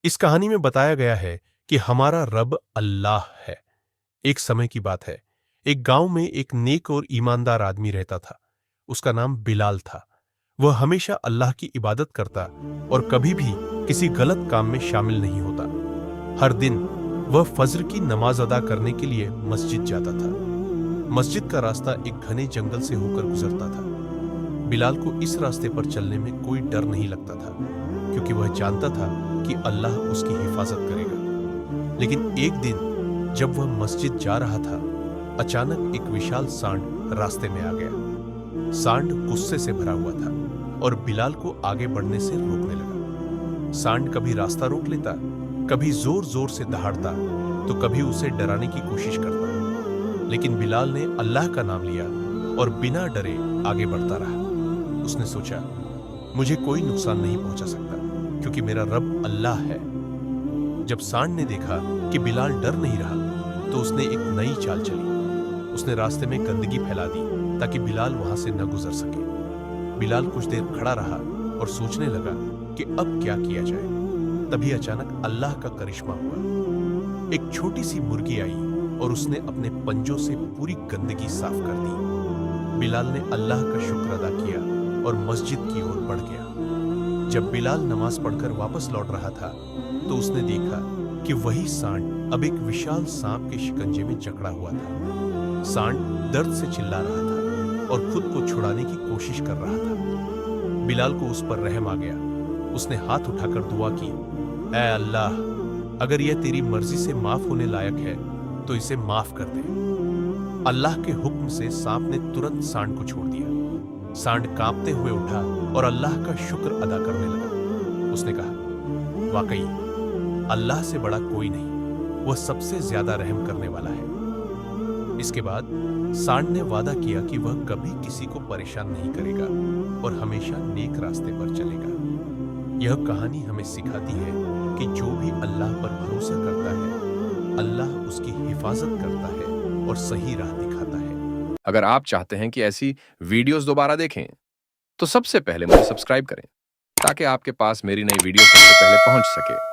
इस कहानी में बताया गया है कि हमारा रब अल्लाह है। एक समय की बात है, एक गांव में एक नेक और ईमानदार आदमी रहता था। उसका नाम बिलाल था। वह हमेशा अल्लाह की इबादत करता और कभी भी किसी गलत काम में शामिल नहीं होता। हर दिन वह फज्र की नमाज अदा करने के लिए मस्जिद जाता था। मस्जिद का रास्ता एक घने जंगल से होकर गुजरता था। बिलाल को इस रास्ते पर चलने में कोई डर नहीं लगता था, क्योंकि वह जानता था कि अल्लाह उसकी हिफाजत करेगा। लेकिन एक दिन जब वह मस्जिद जा रहा था, अचानक एक विशाल सांड रास्ते में आ गया। सांड गुस्से से भरा हुआ था और बिलाल को आगे बढ़ने से रोकने लगा। सांड कभी रास्ता रोक लेता, कभी जोर जोर से दहाड़ता, तो कभी उसे डराने की कोशिश करता। लेकिन बिलाल ने अल्लाह का नाम लिया और बिना डरे आगे बढ़ता रहा। उसने सोचा, मुझे कोई नुकसान नहीं पहुंचा सकता, क्योंकि मेरा रब अल्लाह है। जब सांड ने देखा कि बिलाल डर नहीं रहा, तो उसने एक नई चाल चली। उसने रास्ते में गंदगी फैला दी ताकि बिलाल वहां से न गुजर सके। बिलाल कुछ देर खड़ा रहा और सोचने लगा कि अब क्या किया जाए। तभी अचानक अल्लाह का करिश्मा हुआ। एक छोटी सी मुर्गी आई और उसने अपने पंजों से पूरी गंदगी साफ कर दी। बिलाल ने अल्लाह का शुक्र अदा किया और मस्जिद की ओर बढ़ गया। जब बिलाल नमाज पढ़कर वापस लौट रहा था, तो उसने देखा कि वही सांड अब एक विशाल सांप के शिकंजे में जकड़ा हुआ था। सांड दर्द से चिल्ला रहा था और खुद को छुड़ाने की कोशिश कर रहा था। बिलाल को उस पर रहम आ गया। उसने हाथ उठाकर दुआ की, ऐ अल्लाह, अगर यह तेरी मर्जी से माफ होने लायक है तो इसे माफ कर दे। अल्लाह के हुक्म से सांप ने तुरंत सांड को छोड़ दिया। सांड कांपते हुए उठा और अल्लाह का शुक्र अदा करने लगा। उसने कहा, वाकई अल्लाह से बड़ा कोई नहीं, वह सबसे ज्यादा रहम करने वाला है। इसके बाद सांड ने वादा किया कि वह कभी किसी को परेशान नहीं करेगा और हमेशा नेक रास्ते पर चलेगा। यह कहानी हमें सिखाती है कि जो भी अल्लाह पर भरोसा करता है, अल्लाह उसकी हिफाजत करता है और सही राह दिखाता है। अगर आप चाहते हैं कि ऐसी वीडियोस दोबारा देखें, तो सबसे पहले मुझे सब्सक्राइब करें, ताकि आपके पास मेरी नई वीडियो सबसे पहले पहुंच सके।